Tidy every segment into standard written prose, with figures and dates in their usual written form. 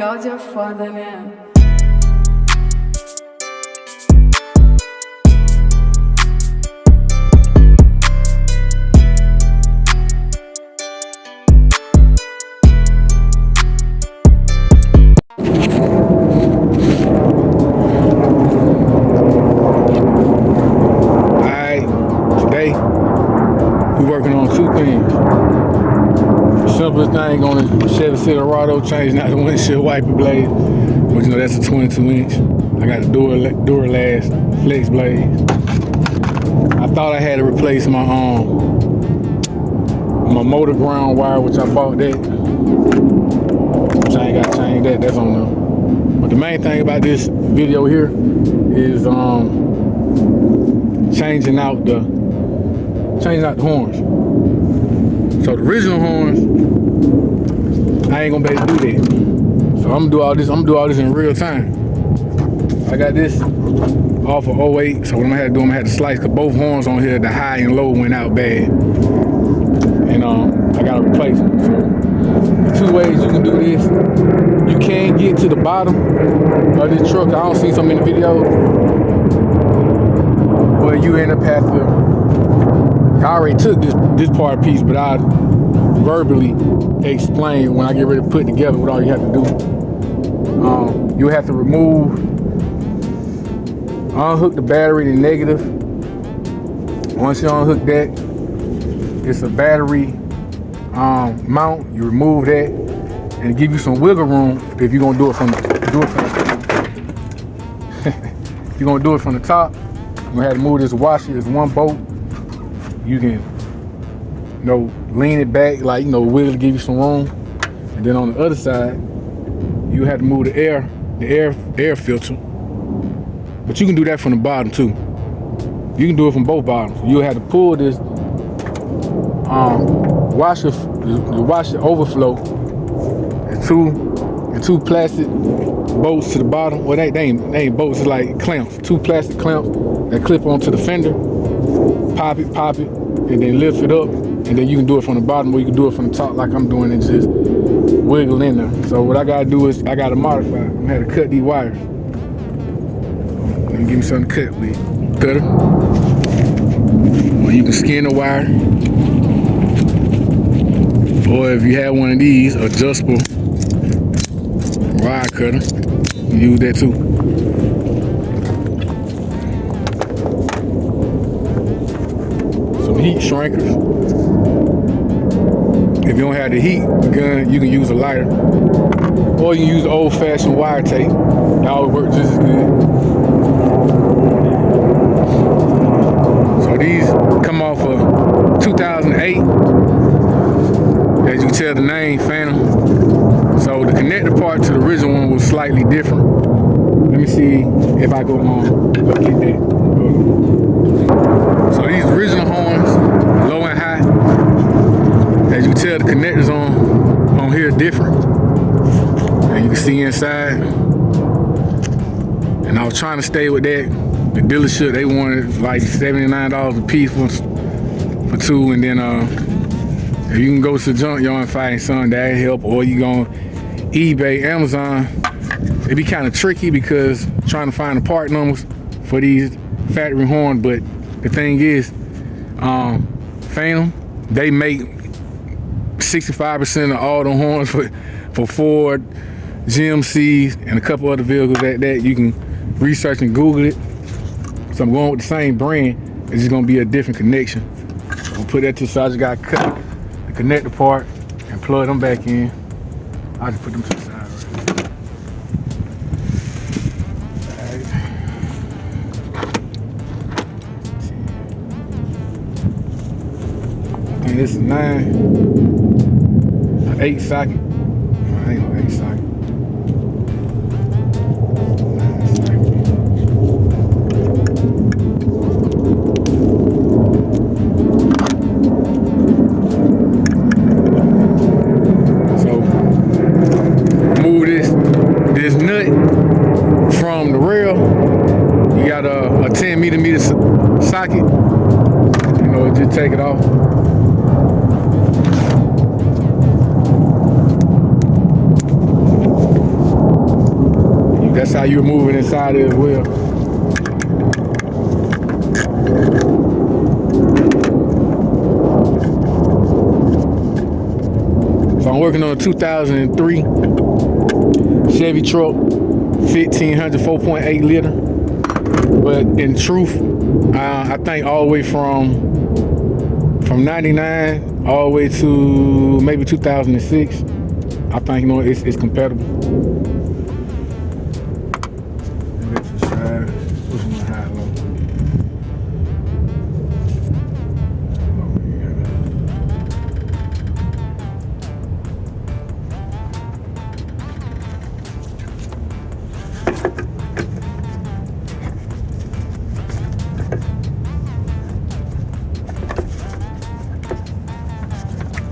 Áudio é foda, né? Today we working on two things. The simplest thing on the Chevy Silverado, changing out the windshield wiper blade, but you know that's a 22-inch. I got the Duralast flex blade. I thought I had to replace my motor ground wire, which I bought that. Which I ain't got to change that. That's on there. But the main thing about this video here is changing out the horns. So the original horns, I ain't gonna be able to do that. So I'm gonna do all this in real time. I got this off of 08, so what I'm gonna have to do, I'm gonna have to slice, cause both horns on here, the high and low went out bad. And I gotta replace them. So the two ways you can do this, you can get to the bottom of this truck. I don't see so many videos, but you end up having to, I already took this part piece, but I verbally explain when I get ready to put it together what all you have to do. You have to unhook the battery to negative. Once you unhook that, it's a battery mount. You remove that and give you some wiggle room if you're gonna do it from you're gonna do it from the top. You're gonna have to move this washer. It's one bolt. You can, lean it back, wiggle to give you some room. And then on the other side, you have to move the air filter. But you can do that from the bottom too. You can do it from both bottoms. You'll have to pull this the washer overflow and two plastic bolts to the bottom. Well, they ain't bolts, it's like clamps. Two plastic clamps that clip onto the fender. Pop it, and then lift it up, and then you can do it from the bottom, or you can do it from the top like I'm doing and just wiggle in there. So what I gotta do is I gotta modify. I'm gonna have to cut these wires. Let me give me something to cut with. Cutter. Or you can skin the wire. Or if you have one of these adjustable wire cutter, you can use that too. Heat shrinkers. If you don't have the heat gun, you can use a lighter, or you can use old-fashioned wire tape. That always work just as good. So these come off of 2008. As you can tell, the name Phantom. So the connector part to the original one was slightly different. Let me see if I go on look at that. So these original horns, low and high, as you can tell, the connectors on here are different. And you can see inside. And I was trying to stay with that. The dealership, they wanted like $79 a piece for two. And then if you can go to the junkyard and find something that help, or you go on eBay, Amazon, it'd be kind of tricky because trying to find the part numbers for these factory horns. But the thing is, Phantom, they make 65% of all the horns for Ford, GMCs, and a couple other vehicles that you can research and Google it. So I'm going with the same brand. It's just gonna be a different connection. I'll put that to the side. I just gotta cut the connector part and plug them back in. I'll just put them to the side. This is 8 socket. I ain't no 8 socket. 9 socket. So remove this nut from the rail. You got a 10 millimeter socket. Just take it off. That's how you're moving inside it as well. So I'm working on a 2003 Chevy truck, 1500 4.8 liter. But in truth, I think all the way from 99 all the way to maybe 2006, I think, you know, it's compatible.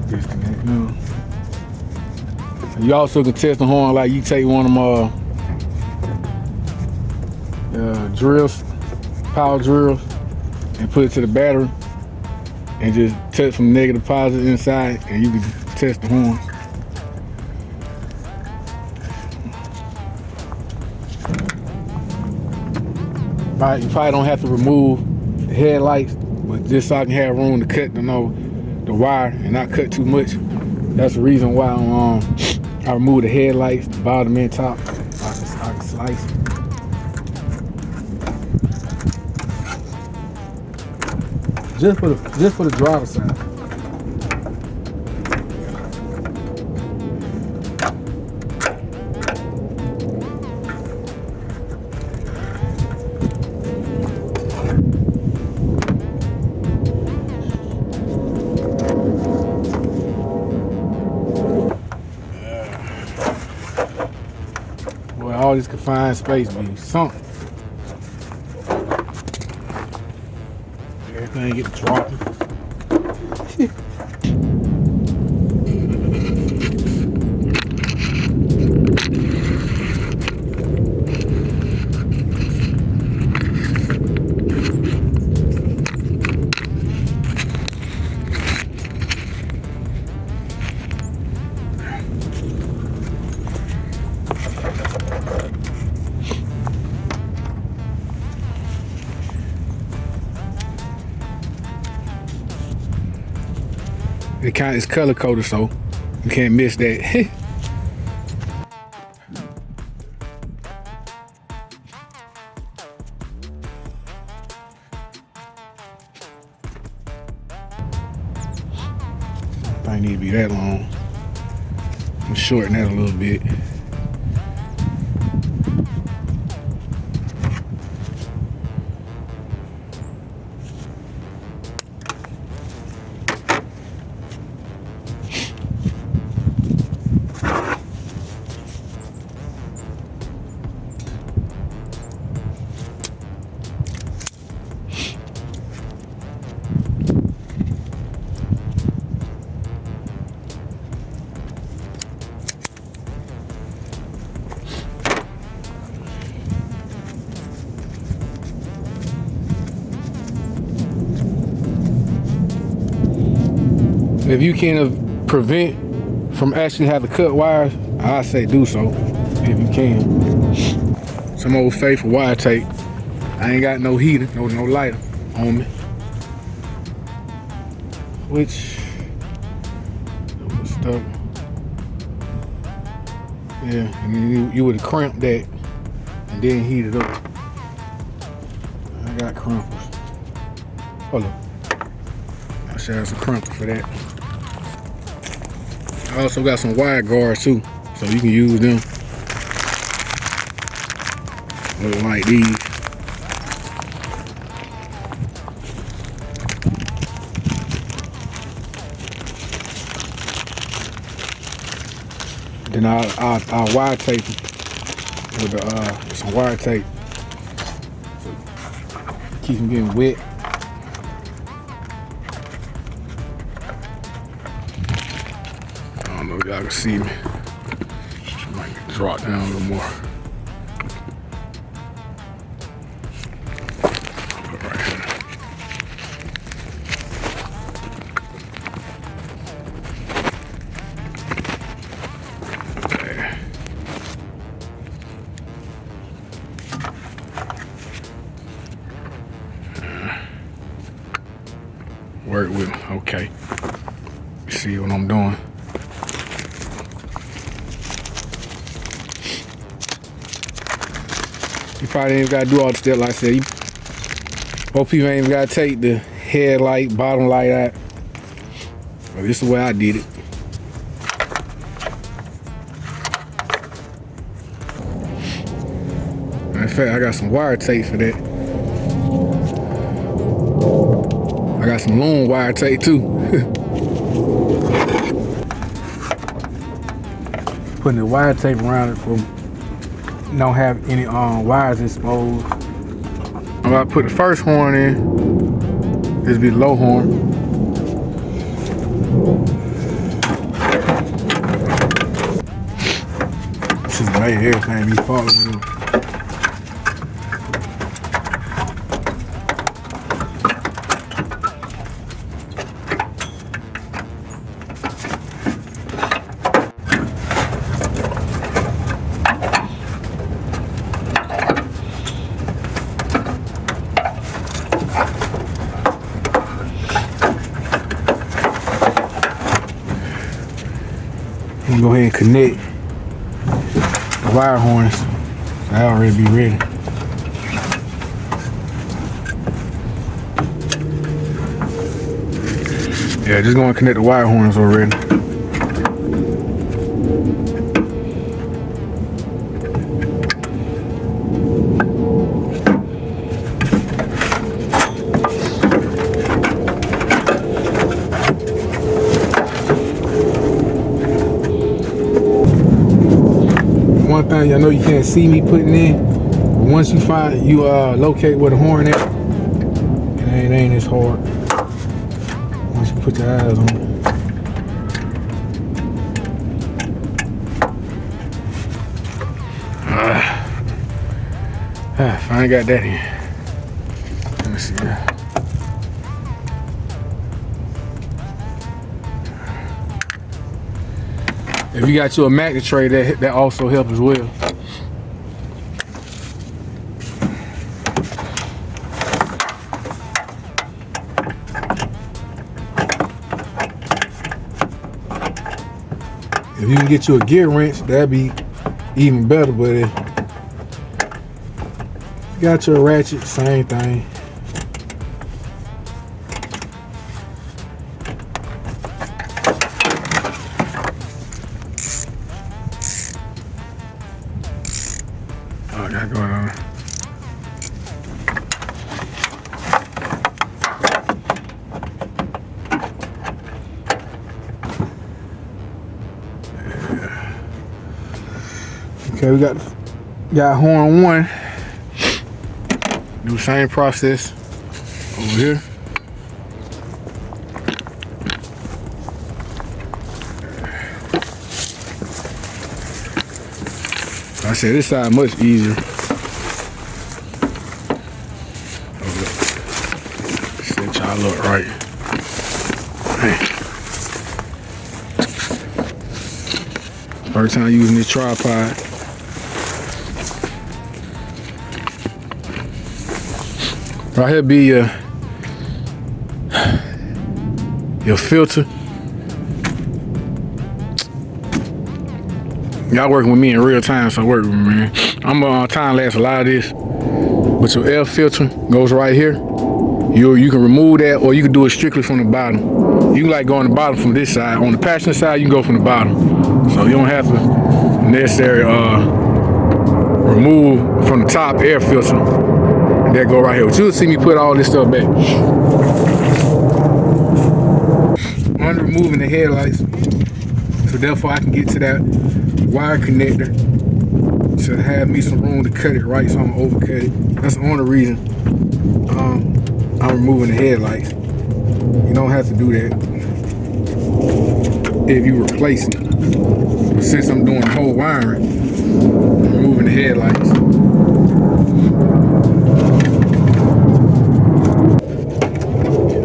Disconnect now. You also can test the horn like you take one of them drills, power drills, and put it to the battery and just touch from negative positive inside, and you can test the horns. Right, you probably don't have to remove the headlights, but just so I can have room to cut the wire and not cut too much. That's the reason why I remove the headlights, the bottom and top. I can slice it. Just for the driver's side. Boy, all this confined space be sunk. Everything get dropped. It's color coded, so you can't miss that. I need to be that long. I'm shorten that a little bit. If you can prevent from actually having to cut wires, I say do so, if you can. Some old faithful wire tape. I ain't got no heater, no lighter on me. Which, stuck. Yeah, and then you would have cramped that and then heat it up. I got crumpers. Hold up. I should have some crumpers for that. I also got some wire guards too, so you can use them. Like these. Then I'll wire tape them with some wire tape. So keep them getting wet. I don't know if y'all can see me. I might drop down a little more. Right here. Okay. Work with them. Okay. See what I'm doing. You probably ain't even gotta do all the stuff like I said. Most people ain't even gotta take the headlight, bottom light out. But this is the way I did it. In fact, I got some wire tape for that. I got some long wire tape too. Putting the wire tape around it for don't have any wires exposed. When I put the first horn in, this be the low horn. This is the way everything be following. You go ahead and connect the wire harness. So I already be ready. Yeah, just going to connect the wire harness already. One thing I know you can't see me putting in, but once you locate where the horn at, it ain't as hard. Once you put your eyes on it. If I ain't got that in. Let me see that. If you got you a magnet tray, that also helps as well. If you can get you a gear wrench, that'd be even better. But if you got your ratchet, same thing. I got going on. Okay, we got horn one. Do the same process over here. I said this side much easier. Set y'all up right. Man. First time using this tripod. Right here be your filter. Y'all working with me in real time, so work with me, man. I'm gonna time lapse a lot of this, but your air filter goes right here. You can remove that, or you can do it strictly from the bottom. You can like go on the bottom from this side. On the passenger side, you can go from the bottom, so you don't have to necessarily remove from the top air filter. That go right here. But you'll see me put all this stuff back. I'm removing the headlights, so therefore I can get to that wire connector to have me some room to cut it right, so I'm gonna overcut it. That's the only reason I'm removing the headlights. You don't have to do that if you replace it. But since I'm doing the whole wiring, I'm removing the headlights.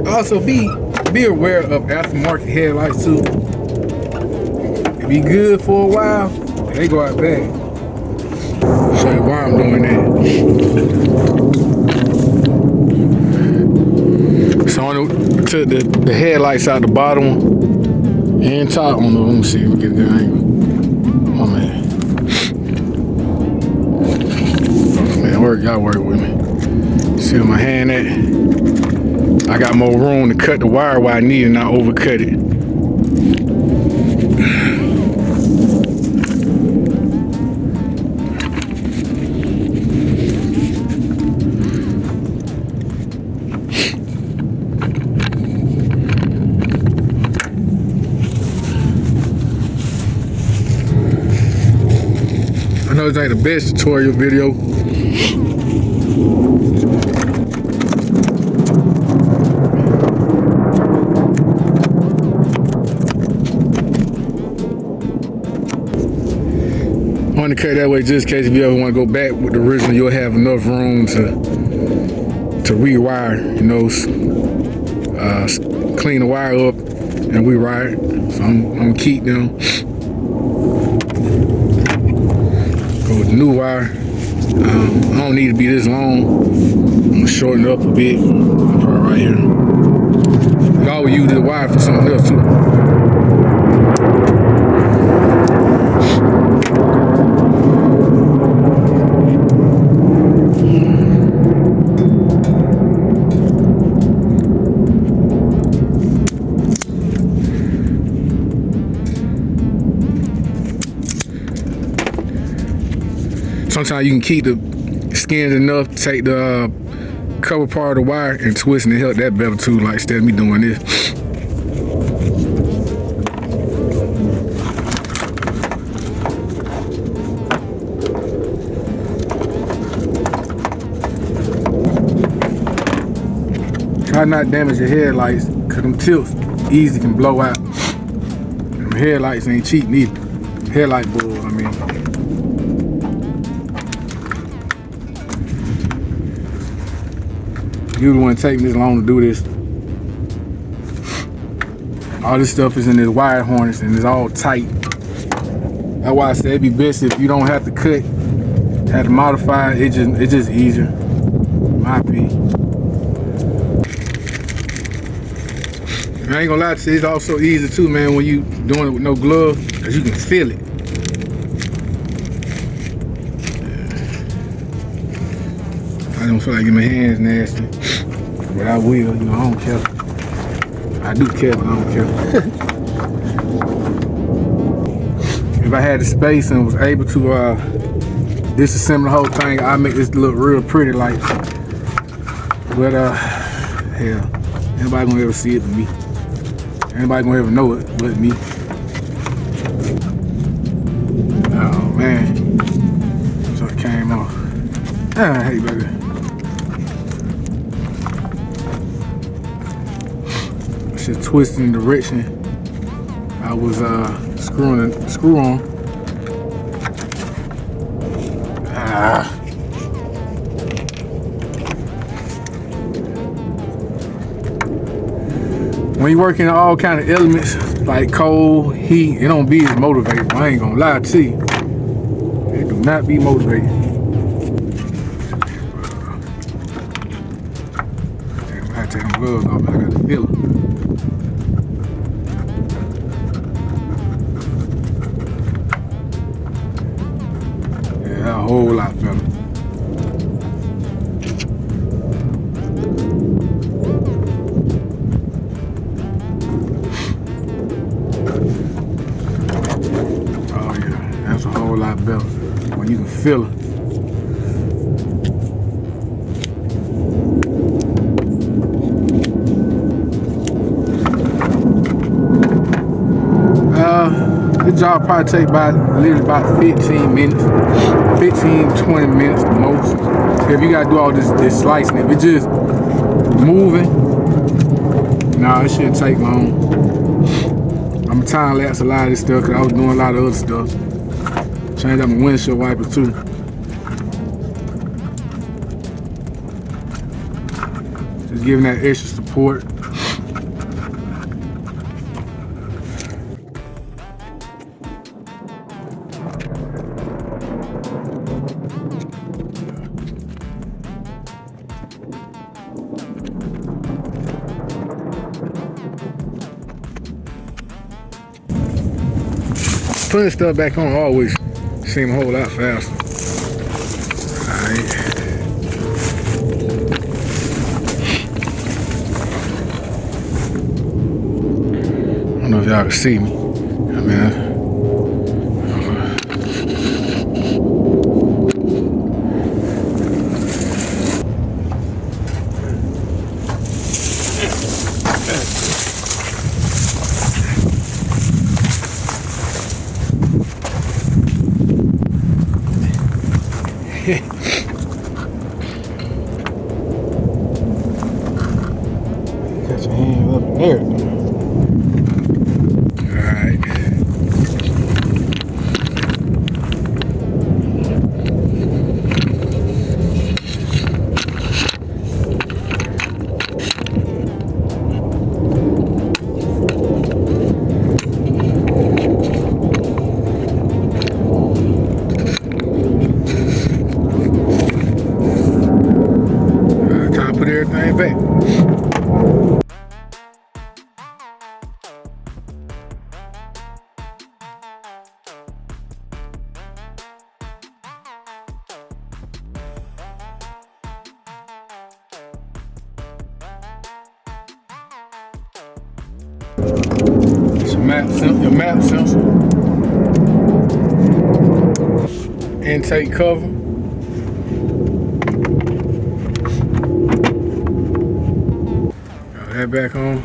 Also be aware of aftermarket headlights too. They be good for a while, they go out bad. Show you why I'm doing that. So took the headlights out the bottom and top. Let me see if we get a good angle. Oh man. Y'all work with me. See where my hand at? I got more room to cut the wire where I need and not overcut it. I know it's like the best tutorial video. I want to cut that way just in case if you ever want to go back with the original, you'll have enough room to rewire, you know, clean the wire up and rewire it. So I'm gonna keep them. Go with the new wire. I don't need to be this long. I'm gonna shorten it up a bit. Probably right here. You always use the wire for something else too. Sometimes you can keep the skins enough to take the cover part of the wire and twist and help that bevel too, like instead of me doing this. Try not to damage your headlights, cause them tips easy can blow out. Them headlights ain't cheap neither. Headlight bulbs, I mean. You wouldn't take me this long to do this. All this stuff is in this wire harness and it's all tight. That's why I said it'd be best if you don't have to cut, have to modify it. It's just easier, in my opinion. I ain't gonna lie to you, it's also easy too, man, when you doing it with no glove, cause you can feel it. I don't feel like getting my hands nasty, but I will, you know, I don't care. I do care, but I don't care. If I had the space and was able to disassemble the whole thing, I'd make this look real pretty, like, but hell, anybody gonna ever see it but me. Anybody gonna ever know it but me. Oh man, so it came off. Hey baby. Just twisting the direction I was screwing the screw on. When you work in all kind of elements like cold, heat, it don't be as motivating. I ain't gonna lie to you. It do not be motivating. I gotta take them gloves off, I gotta feel them. A whole lot better. Oh yeah, that's a whole lot better when you can feel it. This job probably take literally about 15 minutes. 15-20 minutes the most. If you gotta do all this slicing, if it's just moving, nah, it shouldn't take long. I'm gonna time lapse a lot of this stuff because I was doing a lot of other stuff. Changed out my windshield wipers too. Just giving that extra support. putting stuff back on always seem a whole lot faster. Alright. I don't know if y'all can see me. I mean, got your hand up in there. Alright. Time to put everything back. It's your map sensor, intake cover, got that back on.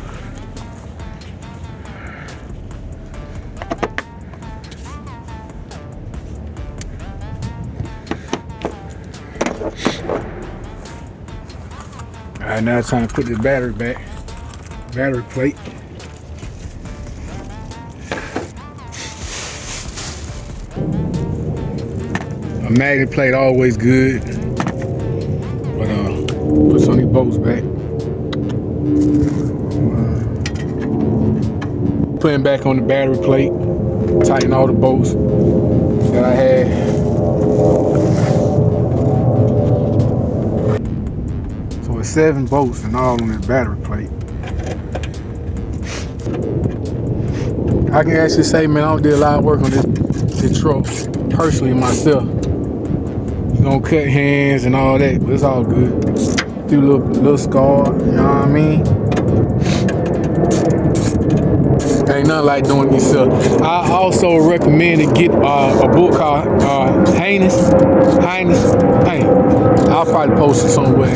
All right, now it's time to put the battery back, battery plate. A magnet plate always good, but put some of these bolts back. Putting back on the battery plate, tighten all the bolts that I had. So it's 7 bolts in all on this battery plate. I can actually say, man, I did a lot of work on this truck personally myself. Gonna cut hands and all that, but it's all good. Do a little scar, you know what I mean? Ain't nothing like doing it yourself. I also recommend to get a book called Heinous. I'll probably post it somewhere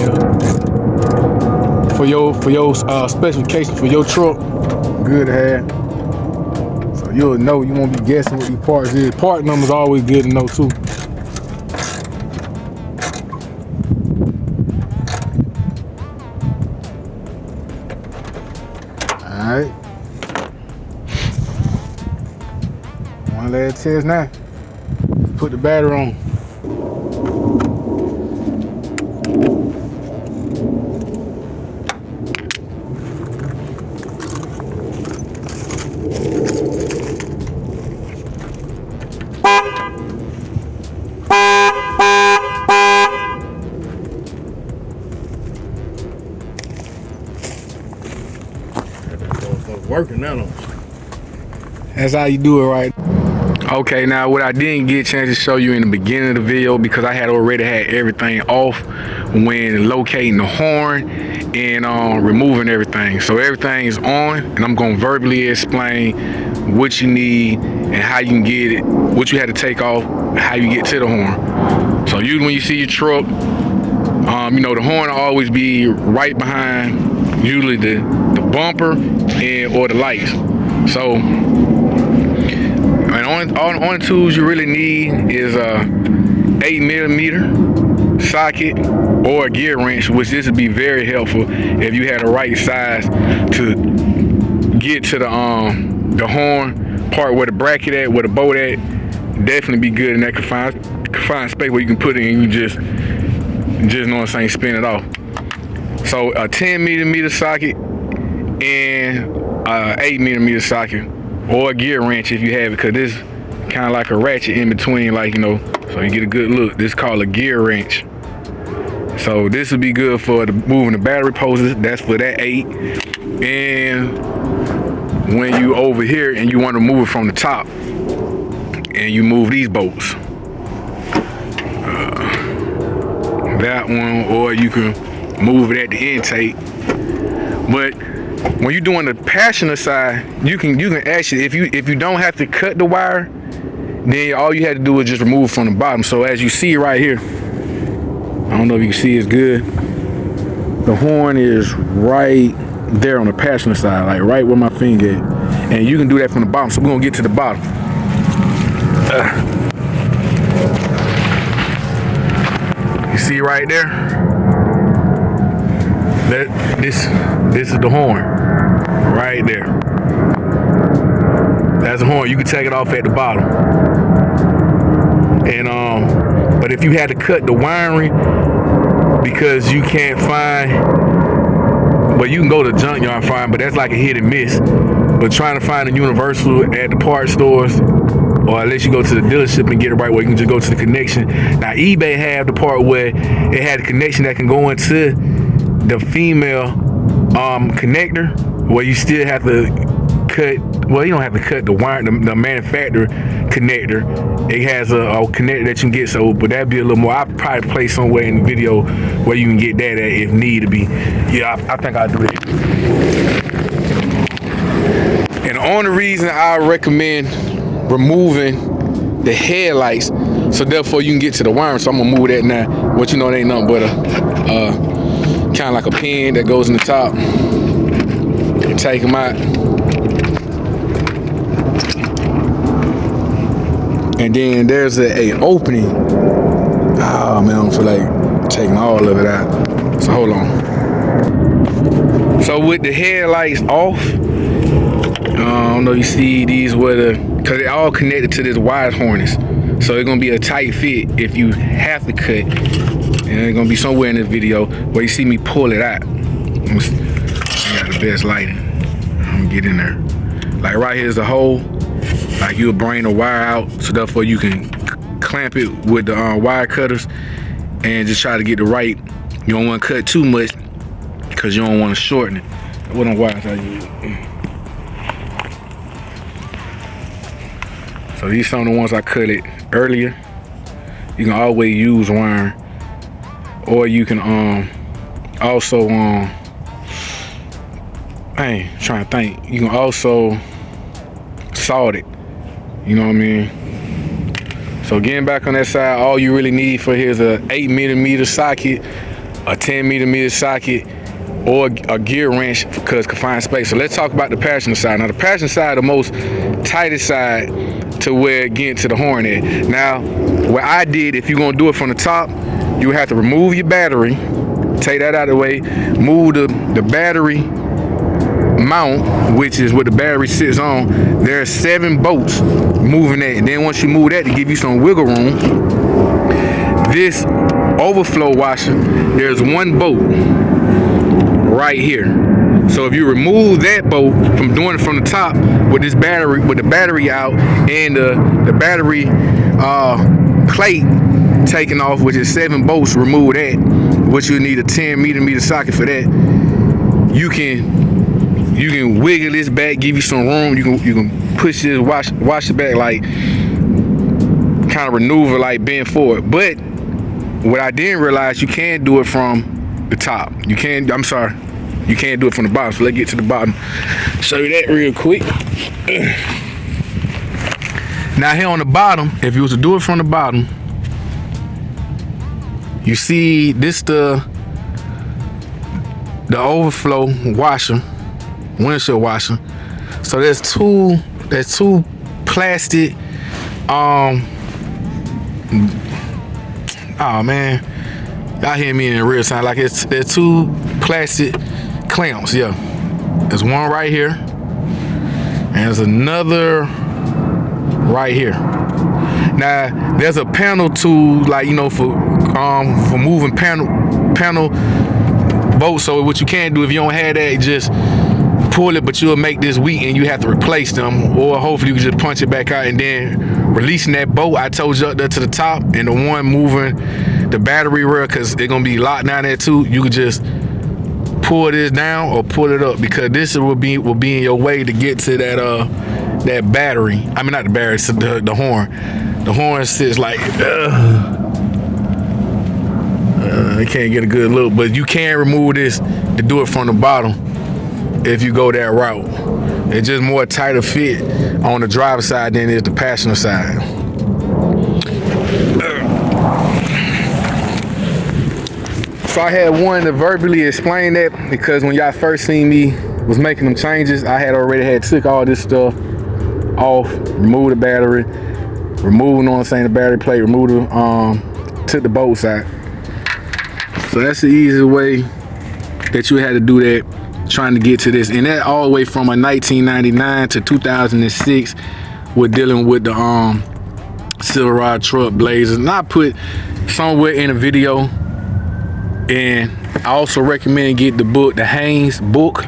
for your specifications for your truck. Good to have. So you'll know, you won't be guessing what these parts is. Part numbers always good to know too. Alright. One last test now. Put the battery on. Working now. That's how you do it right. Okay, now what I didn't get a chance to show you in the beginning of the video because I had already had everything off when locating the horn and removing everything. So everything is on and I'm gonna verbally explain what you need and how you can get it, what you had to take off, how you get to the horn. So usually when you see your truck, you know, the horn will always be right behind usually the bumper and or the lights. So and only tools you really need is a 8mm socket or a gear wrench, which this would be very helpful if you had the right size to get to the horn part where the bracket at, where the bolt at. Definitely be good in that confined space where you can put it and you just know what I'm saying, spin it off. So a 10mm socket and a 8mm socket or a gear wrench if you have it, because this kind of like a ratchet in between, like, you know, so you get a good look. This is called a gear wrench. So this would be good for moving the battery poses. That's for that 8. And when you over here and you want to move it from the top, and you move these bolts. That one, or you can move it at the intake. But when you're doing the passenger side, you can actually, if you don't have to cut the wire, then all you have to do is just remove from the bottom. So as you see right here, I don't know if you can see it's good. The horn is right there on the passenger side, like right where my finger is. And you can do that from the bottom. So we're gonna get to the bottom. You see right there? This is the horn. Right there. That's the horn. You can take it off at the bottom. And but if you had to cut the wiring because you can't find, well, you can go to the junkyard and find, but that's like a hit and miss. But trying to find a universal at the parts stores, or unless you go to the dealership and get it right where you can just go to the connection. Now eBay have the part where it had a connection that can go into the female connector, where you still have to cut, well, you don't have to cut the wire, the manufacturer connector. It has a connector that you can get, so, but that'd be a little more. I'll probably play somewhere in the video where you can get that at if need to be. Yeah, I think I'll do that. And the only reason I recommend removing the headlights, so therefore you can get to the wiring. So I'm gonna move that now. What you know, it ain't nothing but a kind of like a pin that goes in the top. You take them out. And then there's a opening. Oh man, I don't feel like taking all of it out. So hold on. So with the headlights off, I don't know, you see these where because they're all connected to this wide harness. So it's gonna be a tight fit if you have to cut. And it's gonna be somewhere in this video where you see me pull it out. I got the best lighting. I'm gonna get in there. Like right here's the hole. Like you'll bring the wire out, so therefore you can clamp it with the wire cutters and just try to get the right. You don't want to cut too much because you don't want to shorten it. What on wires I use? So these some of the ones I cut it earlier. You can always use wire, or you can also I ain't trying to think. You can also salt it. You know what I mean? So getting back on that side, all you really need for here is a 8mm socket, a 10mm socket, or a gear wrench because confined space. So let's talk about the passenger side. Now the passenger side, the most tightest side to where it gets to the horn is. Now, what I did, if you're gonna do it from the top, you have to remove your battery, take that out of the way, move the battery mount, which is what the battery sits on. There are 7 bolts moving that, and then once you move that to give you some wiggle room, this overflow washer, there's 1 bolt right here. So if you remove that bolt from doing it from the top with this battery, with the battery out and the battery plate taken off, which is 7 bolts, remove that, which you need a 10mm socket for that. You can wiggle this back, give you some room. You can push this, wash it back, like kind of maneuver, like bend forward. But what I didn't realize, you can't do it from the top. You can't do it from the bottom. So let's get to the bottom. Show you that real quick. Now here on the bottom, if you was to do it from the bottom, you see this the overflow washer, windshield washer. So there's two plastic oh man, y'all hear me in real time, like there's 2 plastic clamps. Yeah, there's one right here and there's another right here. Now there's a panel tool, like, you know, for moving panel bolts. So what you can do, if you don't have that, just pull it, but you'll make this weak and you have to replace them, or hopefully you can just punch it back out. And then releasing that bolt I told you up there to the top, and the one moving the battery rail, because they're gonna be locked down there too, you could just pull this down or pull it up, because this will be in your way to get to that that battery. I mean, not the battery, it's the horn. The horn sits like, I can't get a good look, but you can remove this and do it from the bottom if you go that route. It's just more tighter fit on the driver's side than it is the passenger side. So I had wanted to verbally explain that because when y'all first seen me was making them changes, I had already took all this stuff off, removed the battery, removed, the battery plate, removed the, took the bolts out. So that's the easiest way that you had to do that, trying to get to this. And that all the way from a 1999 to 2006 with dealing with the Silverado truck Blazers. And I put somewhere in a video, and I also recommend get the book, the Haynes book.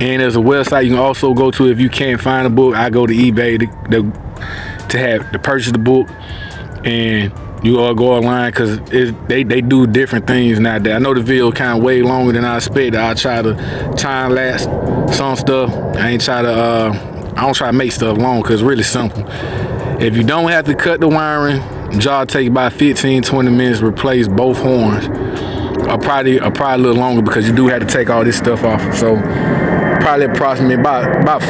And there's a website you can also go to if you can't find a book. I go to eBay to purchase the book, and you all go online because they do different things nowadays. I know the video kind of way longer than I expected. I try to time lapse some stuff. I don't try to make stuff long because it's really simple. If you don't have to cut the wiring, job take about 15-20 minutes to replace both horns. Or probably a little longer because you do have to take all this stuff off. So probably approximately about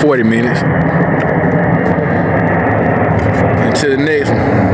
40 minutes. Until the next one.